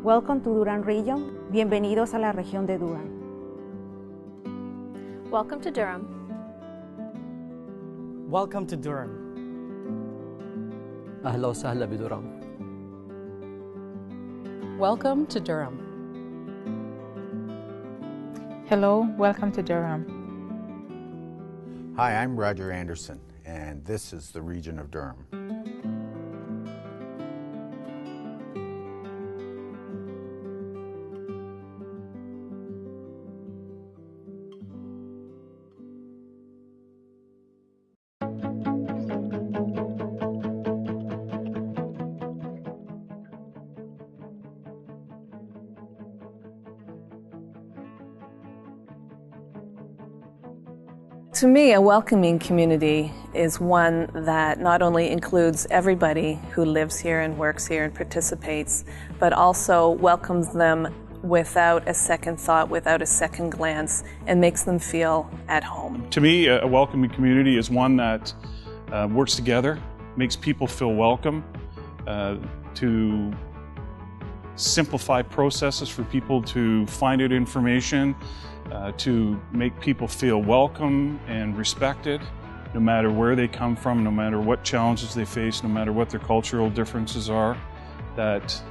Welcome to Durham Region. Bienvenidos a la región de Durham. Welcome to Durham. Welcome to Durham. أهلا وسهلا بدورام. Welcome to Durham. Hello, welcome to Durham. Hi, I'm Roger Anderson, and this is the region of Durham. To me, a welcoming community is one that not only includes everybody who lives here and works here and participates, but also welcomes them without a second thought, without a second glance, and makes them feel at home. To me, a welcoming community is one that works together, makes people feel welcome, to simplify processes for people to find out information, to make people feel welcome and respected, no matter where they come from, no matter what challenges they face, no matter what their cultural differences are, that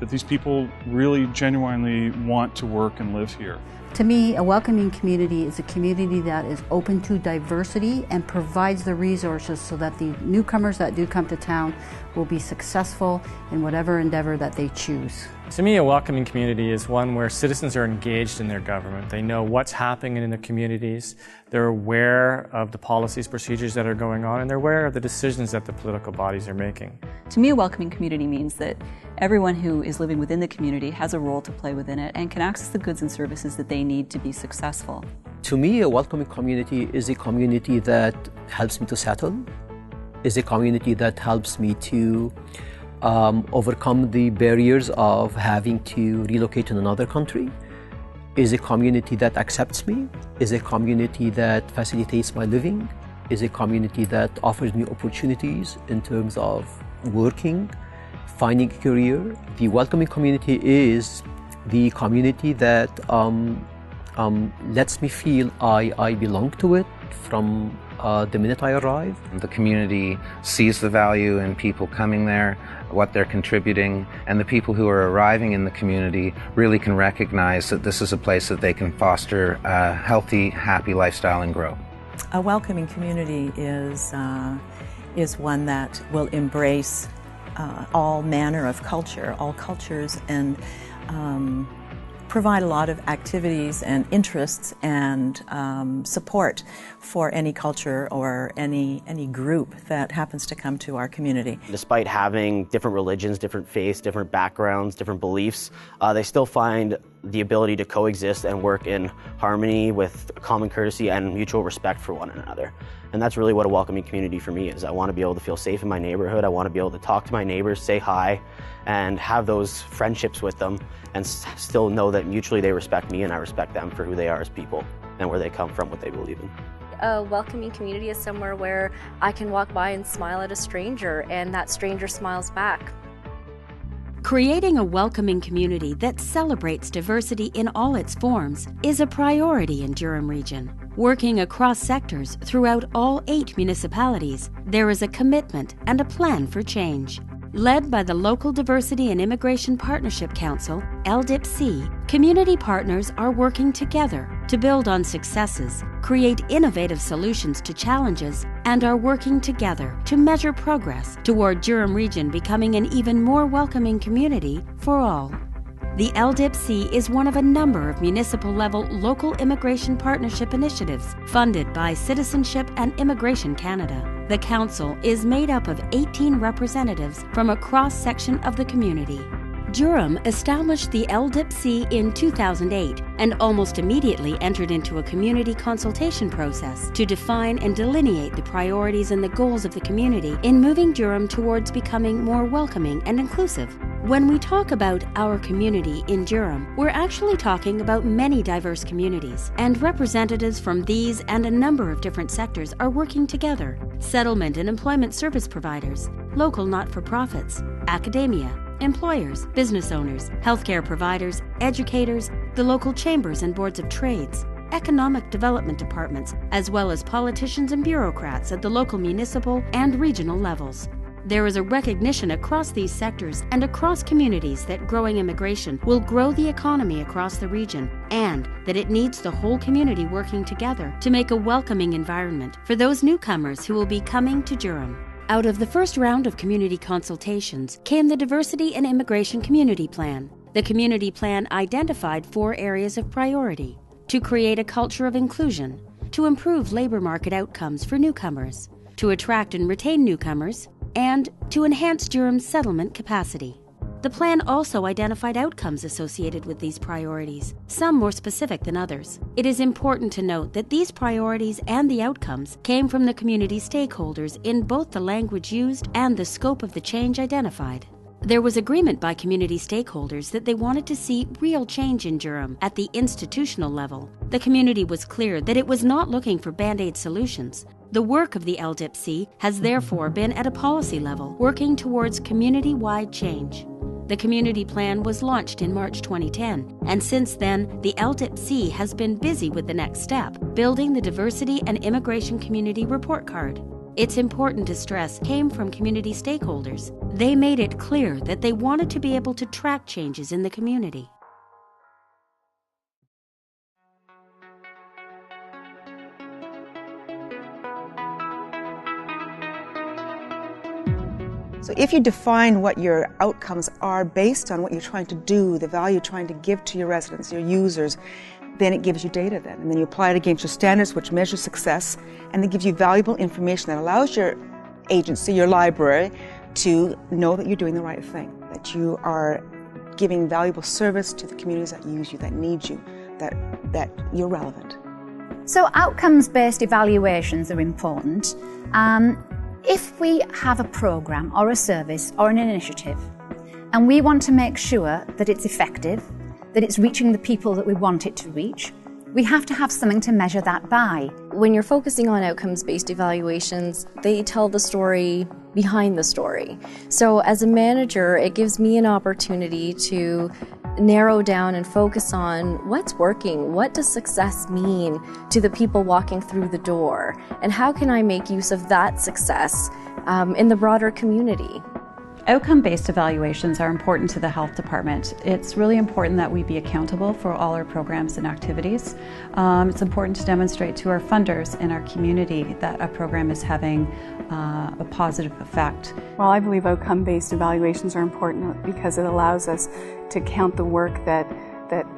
these people really genuinely want to work and live here. To me, a welcoming community is a community that is open to diversity and provides the resources so that the newcomers that do come to town will be successful in whatever endeavor that they choose. To me, a welcoming community is one where citizens are engaged in their government. They know what's happening in the communities, they're aware of the policies, procedures that are going on, and they're aware of the decisions that the political bodies are making. To me, a welcoming community means that everyone who is living within the community has a role to play within it and can access the goods and services that they need to be successful. To me, a welcoming community is a community that helps me to settle, is a community that helps me to overcome the barriers of having to relocate to another country, is a community that accepts me, is a community that facilitates my living, is a community that offers me opportunities in terms of working, finding a career. The welcoming community is the community that lets me feel I belong to it from the minute I arrive. The community sees the value in people coming there, what they're contributing, and the people who are arriving in the community really can recognize that this is a place that they can foster a healthy, happy lifestyle and grow. A welcoming community is one that will embrace all manner of culture, all cultures, and provide a lot of activities and interests and support for any culture or any group that happens to come to our community. Despite having different religions, different faiths, different backgrounds, different beliefs, they still find the ability to coexist and work in harmony with common courtesy and mutual respect for one another. And that's really what a welcoming community for me is. I want to be able to feel safe in my neighborhood. I want to be able to talk to my neighbors, say hi, and have those friendships with them and still know that mutually they respect me and I respect them for who they are as people and where they come from, what they believe in. A welcoming community is somewhere where I can walk by and smile at a stranger and that stranger smiles back. Creating a welcoming community that celebrates diversity in all its forms is a priority in Durham Region. Working across sectors throughout all 8 municipalities, there is a commitment and a plan for change. Led by the Local Diversity and Immigration Partnership Council, LDIPC, community partners are working together to build on successes, create innovative solutions to challenges, and are working together to measure progress toward Durham Region becoming an even more welcoming community for all. The LDIPC is one of a number of municipal-level local immigration partnership initiatives funded by Citizenship and Immigration Canada. The Council is made up of 18 representatives from a cross-section of the community. Durham established the LDIPC in 2008 and almost immediately entered into a community consultation process to define and delineate the priorities and the goals of the community in moving Durham towards becoming more welcoming and inclusive. When we talk about our community in Durham, we're actually talking about many diverse communities, and representatives from these and a number of different sectors are working together. Settlement and employment service providers, local not-for-profits, academia, employers, business owners, healthcare providers, educators, the local chambers and boards of trades, economic development departments, as well as politicians and bureaucrats at the local municipal and regional levels. There is a recognition across these sectors and across communities that growing immigration will grow the economy across the region, and that it needs the whole community working together to make a welcoming environment for those newcomers who will be coming to Durham. Out of the first round of community consultations came the Diversity and Immigration Community Plan. The community plan identified 4 areas of priority: to create a culture of inclusion, to improve labor market outcomes for newcomers, to attract and retain newcomers, and to enhance Durham's settlement capacity. The plan also identified outcomes associated with these priorities, some more specific than others. It is important to note that these priorities and the outcomes came from the community stakeholders in both the language used and the scope of the change identified. There was agreement by community stakeholders that they wanted to see real change in Durham at the institutional level. The community was clear that it was not looking for band-aid solutions. The work of the LDIPC has therefore been at a policy level, working towards community-wide change. The community plan was launched in March 2010, and since then, the LDIPC has been busy with the next step, building the Diversity and Immigration Community Report Card. It's important to stress came from community stakeholders. They made it clear that they wanted to be able to track changes in the community. So if you define what your outcomes are based on what you're trying to do, the value you're trying to give to your residents, your users, then it gives you data then. And then you apply it against your standards, which measure success, and it gives you valuable information that allows your agency, your library, to know that you're doing the right thing, that you are giving valuable service to the communities that use you, that need you, that you're relevant. So outcomes-based evaluations are important. If we have a program or a service or an initiative and we want to make sure that it's effective, that it's reaching the people that we want it to reach, we have to have something to measure that by. When you're focusing on outcomes-based evaluations, they tell the story behind the story. So as a manager, it gives me an opportunity to narrow down and focus on what's working, what does success mean to the people walking through the door, and how can I make use of that success in the broader community. Outcome-based evaluations are important to the health department. It's really important that we be accountable for all our programs and activities. It's important to demonstrate to our funders and our community that a program is having a positive effect. Well, I believe outcome-based evaluations are important because it allows us to count the work that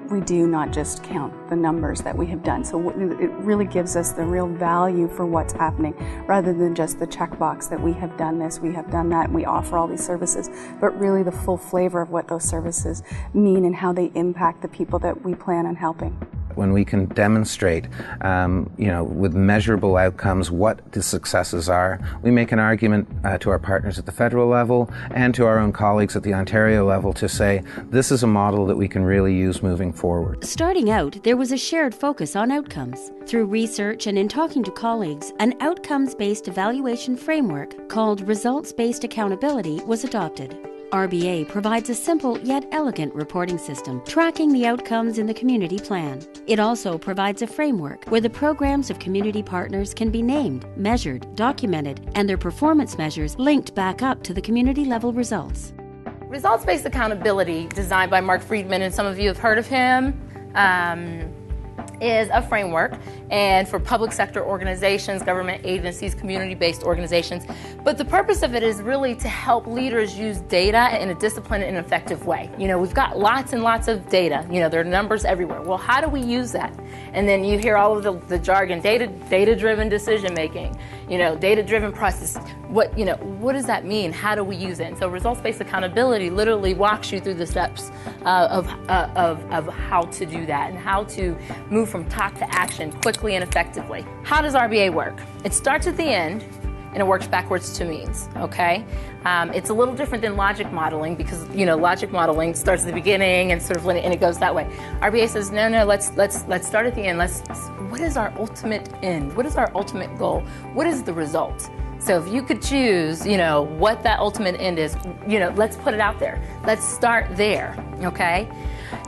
we do, not just count the numbers that we have done. So it really gives us the real value for what's happening, rather than just the checkbox that we have done this, we have done that, and we offer all these services, but really the full flavor of what those services mean and how they impact the people that we plan on helping. When we can demonstrate, with measurable outcomes what the successes are, we make an argument to our partners at the federal level and to our own colleagues at the Ontario level to say this is a model that we can really use moving forward. Starting out, there was a shared focus on outcomes. Through research and in talking to colleagues, an outcomes-based evaluation framework called Results-Based Accountability was adopted. RBA provides a simple yet elegant reporting system tracking the outcomes in the community plan. It also provides a framework where the programs of community partners can be named, measured, documented, and their performance measures linked back up to the community level results. Results-based accountability, designed by Mark Friedman, and some of you have heard of him, is a framework and for public sector organizations, government agencies, community-based organizations. But the purpose of it is really to help leaders use data in a disciplined and effective way. We've got lots and lots of data. There are numbers everywhere. Well, how do we use that? And then you hear all of the jargon, data-driven decision-making, data-driven process. What does that mean? How do we use it? And so results-based accountability literally walks you through the steps of how to do that and how to move from talk to action quickly and effectively. How does RBA work? It starts at the end and it works backwards to means, okay? It's a little different than logic modeling because, logic modeling starts at the beginning and and it goes that way. RBA says, no, let's start at the end. What is our ultimate end? What is our ultimate goal? What is the result? So if you could choose, what that ultimate end is, let's put it out there. Let's start there, okay?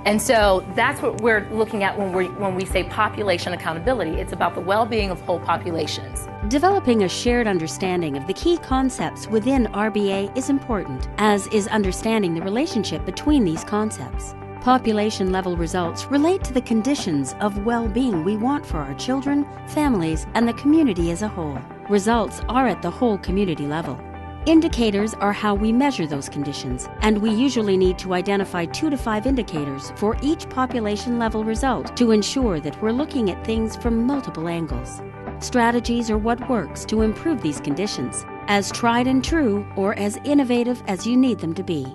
And so that's what we're looking at when we say population accountability. It's about the well-being of whole populations. Developing a shared understanding of the key concepts within RBA is important, as is understanding the relationship between these concepts. Population-level results relate to the conditions of well-being we want for our children, families, and the community as a whole. Results are at the whole community level. Indicators are how we measure those conditions, and we usually need to identify 2 to 5 indicators for each population-level result to ensure that we're looking at things from multiple angles. Strategies are what works to improve these conditions, as tried and true or as innovative as you need them to be.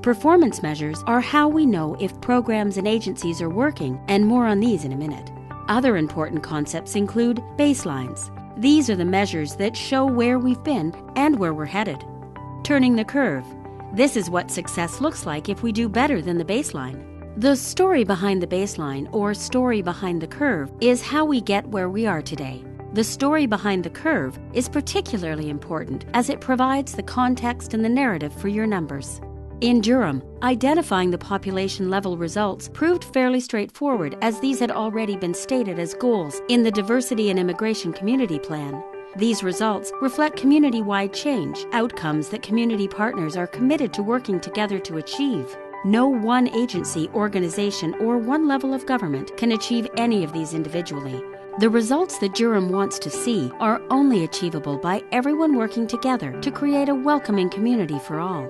Performance measures are how we know if programs and agencies are working, and more on these in a minute. Other important concepts include baselines. These are the measures that show where we've been and where we're headed. Turning the curve. This is what success looks like if we do better than the baseline. The story behind the baseline, or story behind the curve, is how we get where we are today. The story behind the curve is particularly important as it provides the context and the narrative for your numbers. In Durham, identifying the population-level results proved fairly straightforward, as these had already been stated as goals in the Diversity and Immigration Community Plan. These results reflect community-wide change, outcomes that community partners are committed to working together to achieve. No one agency, organization, or one level of government can achieve any of these individually. The results that Durham wants to see are only achievable by everyone working together to create a welcoming community for all.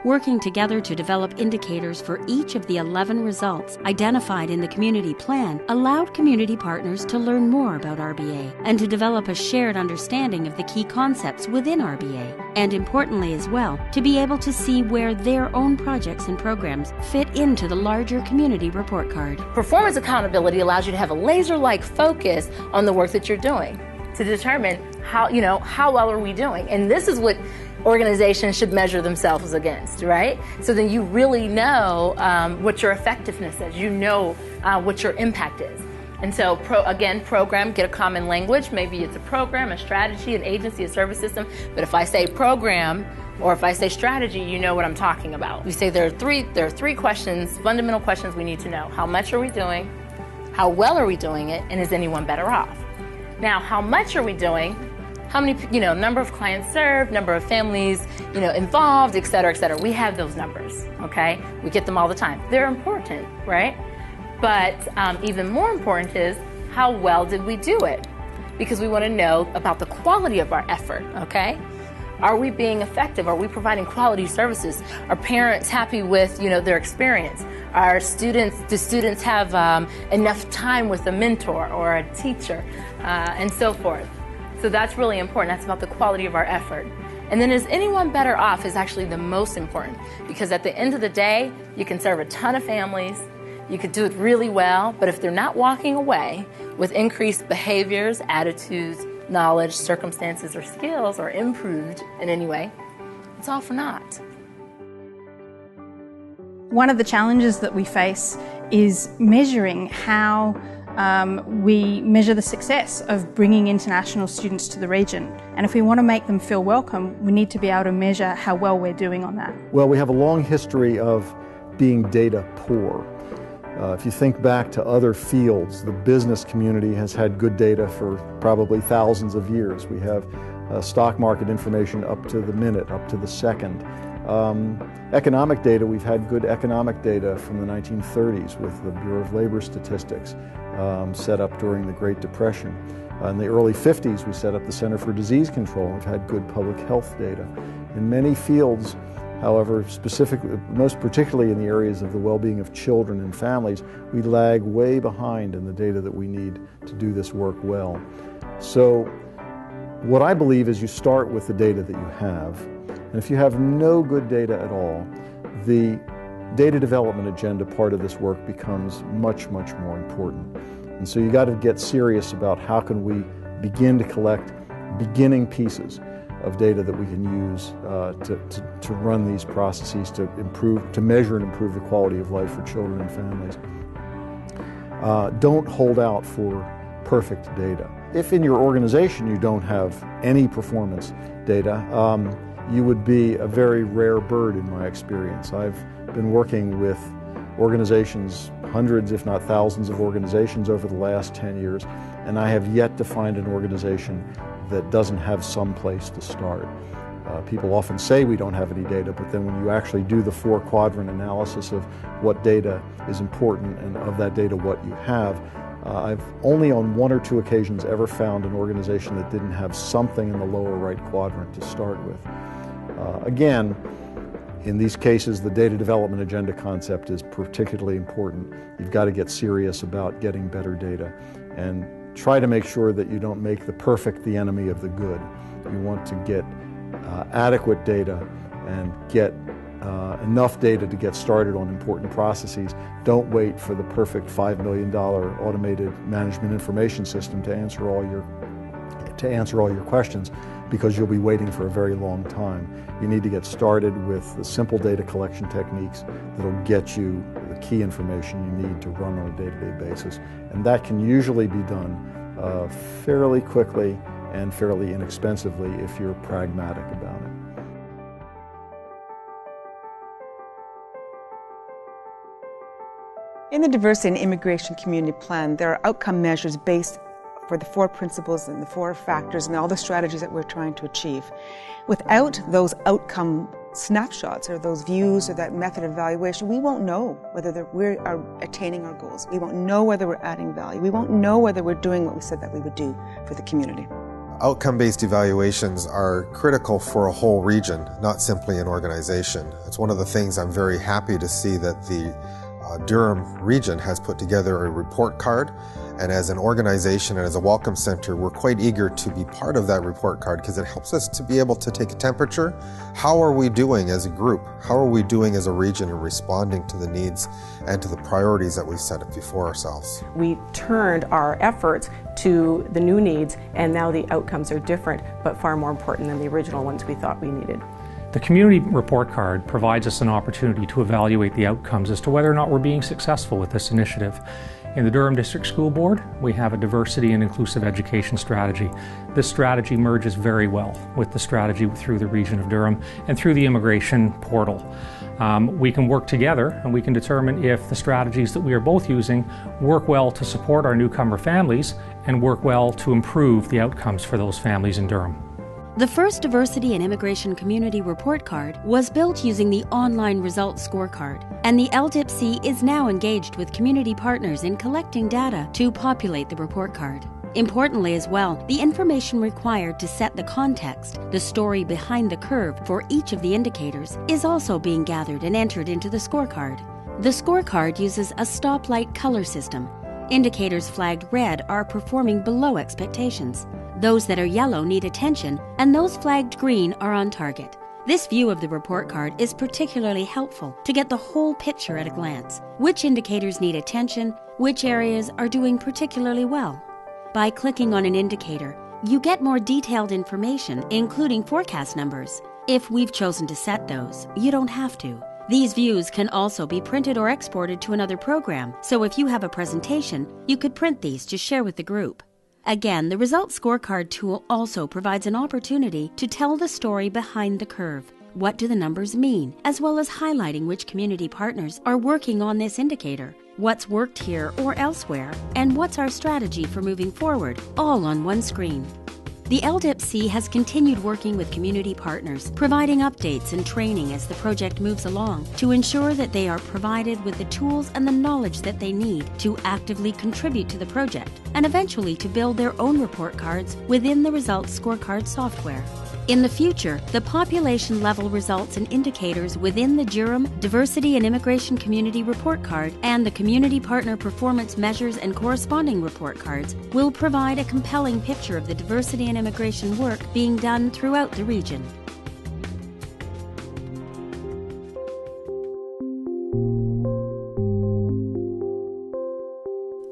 Working together to develop indicators for each of the 11 results identified in the community plan allowed community partners to learn more about RBA and to develop a shared understanding of the key concepts within RBA, and importantly as well, to be able to see where their own projects and programs fit into the larger community report card. Performance accountability allows you to have a laser-like focus on the work that you're doing to determine how well are we doing. And this is what organizations should measure themselves against, right? So then you really know what your effectiveness is. You know what your impact is. And so, program, get a common language. Maybe it's a program, a strategy, an agency, a service system. But if I say program or if I say strategy, you know what I'm talking about. We say there are three questions, fundamental questions we need to know. How much are we doing? How well are we doing it? And is anyone better off? Now, how much are we doing? How many, number of clients served, number of families, involved, et cetera, et cetera. We have those numbers, okay? We get them all the time. They're important, right? But even more important is, how well did we do it? Because we want to know about the quality of our effort, okay? Are we being effective? Are we providing quality services? Are parents happy with, their experience? Do students have enough time with a mentor or a teacher, and so forth? So that's really important. That's about the quality of our effort. And then is anyone better off is actually the most important, because at the end of the day, you can serve a ton of families, you could do it really well, but if they're not walking away with increased behaviors, attitudes, knowledge, circumstances, or skills, or improved in any way, it's all for naught. One of the challenges that we face is measuring how we measure the success of bringing international students to the region. And if we want to make them feel welcome, we need to be able to measure how well we're doing on that. Well, we have a long history of being data poor. If you think back to other fields, the business community has had good data for probably thousands of years. We have stock market information up to the minute, up to the second. Economic data, we've had good economic data from the 1930s with the Bureau of Labor Statistics set up during the Great Depression. In the early 50s, we set up the Center for Disease Control. We've had good public health data. In many fields, however, most particularly in the areas of the well-being of children and families, we lag way behind in the data that we need to do this work well. So what I believe is you start with the data that you have. And if you have no good data at all, the data development agenda part of this work becomes much, much more important. And so you got to get serious about how can we begin to collect beginning pieces of data that we can use to run these processes to measure and improve the quality of life for children and families. Don't hold out for perfect data. If in your organization you don't have any performance data, you would be a very rare bird in my experience. I've been working with organizations, hundreds if not thousands of organizations over the last 10 years, and I have yet to find an organization that doesn't have some place to start. People often say we don't have any data, but then when you actually do the 4-quadrant analysis of what data is important and of that data what you have, I've only on 1 or 2 occasions ever found an organization that didn't have something in the lower right quadrant to start with. Again, in these cases, the data development agenda concept is particularly important. You've got to get serious about getting better data and try to make sure that you don't make the perfect the enemy of the good. You want to get adequate data and get enough data to get started on important processes. Don't wait for the perfect $5 million automated management information system to answer all your questions, because you'll be waiting for a very long time. You need to get started with the simple data collection techniques that'll get you the key information you need to run on a day-to-day basis. And that can usually be done fairly quickly and fairly inexpensively if you're pragmatic about it. In the Diversity and Immigration Community Plan, there are outcome measures based for the 4 principles and the 4 factors and all the strategies that we're trying to achieve. Without those outcome snapshots or those views or that method of evaluation, we won't know whether we are attaining our goals. We won't know whether we're adding value. We won't know whether we're doing what we said that we would do for the community. Outcome-based evaluations are critical for a whole region, not simply an organization. It's one of the things I'm very happy to see that the Durham region has put together a report card, and as an organization and as a Welcome Center, we're quite eager to be part of that report card because it helps us to be able to take a temperature. How are we doing as a group? How are we doing as a region in responding to the needs and to the priorities that we've set up before ourselves? We turned our efforts to the new needs, and now the outcomes are different, but far more important than the original ones we thought we needed. The community report card provides us an opportunity to evaluate the outcomes as to whether or not we're being successful with this initiative. In the Durham District School Board, we have a diversity and inclusive education strategy. This strategy merges very well with the strategy through the region of Durham and through the immigration portal. We can work together and we can determine if the strategies that we are both using work well to support our newcomer families and work well to improve the outcomes for those families in Durham. The first Diversity and Immigration Community Report Card was built using the online results scorecard, and the LDIPC is now engaged with community partners in collecting data to populate the report card. Importantly as well, the information required to set the context, the story behind the curve for each of the indicators, is also being gathered and entered into the scorecard. The scorecard uses a stoplight color system. Indicators flagged red are performing below expectations. Those that are yellow need attention, and those flagged green are on target. This view of the report card is particularly helpful to get the whole picture at a glance. Which indicators need attention, which areas are doing particularly well. By clicking on an indicator, you get more detailed information, including forecast numbers. If we've chosen to set those, you don't have to. These views can also be printed or exported to another program, so if you have a presentation, you could print these to share with the group. Again, the Results Scorecard tool also provides an opportunity to tell the story behind the curve. What do the numbers mean, as well as highlighting which community partners are working on this indicator, what's worked here or elsewhere, and what's our strategy for moving forward, all on one screen. The LDIPC has continued working with community partners, providing updates and training as the project moves along to ensure that they are provided with the tools and the knowledge that they need to actively contribute to the project and eventually to build their own report cards within the Results Scorecard software. In the future, the population-level results and indicators within the Durham Diversity and Immigration Community Report Card and the Community Partner Performance Measures and corresponding report cards will provide a compelling picture of the diversity and immigration work being done throughout the region.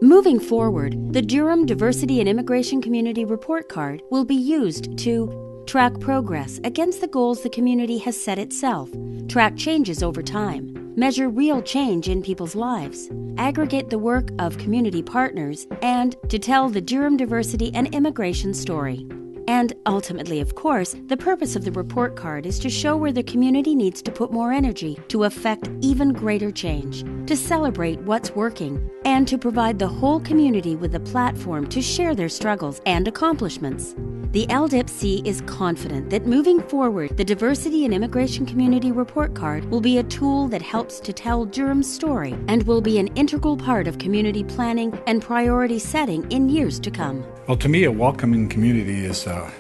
Moving forward, the Durham Diversity and Immigration Community Report Card will be used to track progress against the goals the community has set itself, track changes over time, measure real change in people's lives, aggregate the work of community partners, and to tell the Durham diversity and immigration story. And ultimately, of course, the purpose of the report card is to show where the community needs to put more energy to affect even greater change, to celebrate what's working, and to provide the whole community with a platform to share their struggles and accomplishments. The LDIPC is confident that moving forward, the Diversity and Immigration Community Report Card will be a tool that helps to tell Durham's story and will be an integral part of community planning and priority setting in years to come. Well, to me, a welcoming community is a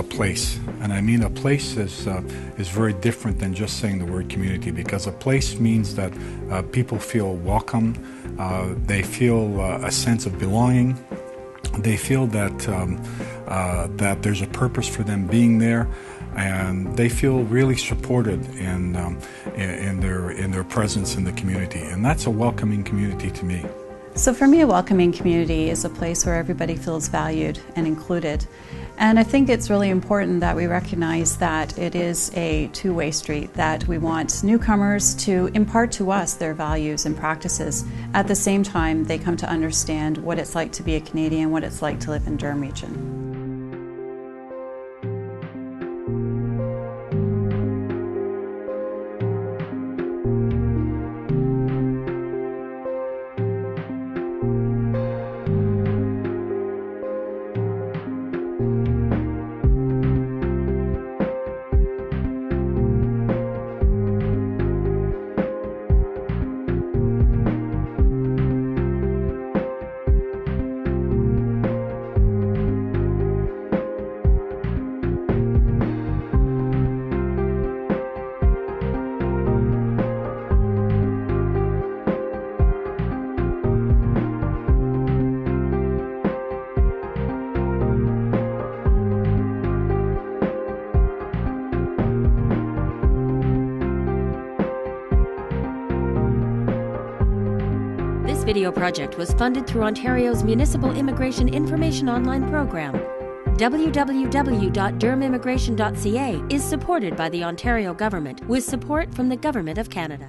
place, and I mean a place is very different than just saying the word community, because a place means that people feel welcome, they feel a sense of belonging, they feel that that there's a purpose for them being there, and they feel really supported in their presence in the community, and that's a welcoming community to me. So for me, a welcoming community is a place where everybody feels valued and included. And I think it's really important that we recognize that it is a two-way street, that we want newcomers to impart to us their values and practices. At the same time, they come to understand what it's like to be a Canadian, what it's like to live in Durham Region. This video project was funded through Ontario's Municipal Immigration Information Online Program. www.durhamimmigration.ca is supported by the Ontario Government with support from the Government of Canada.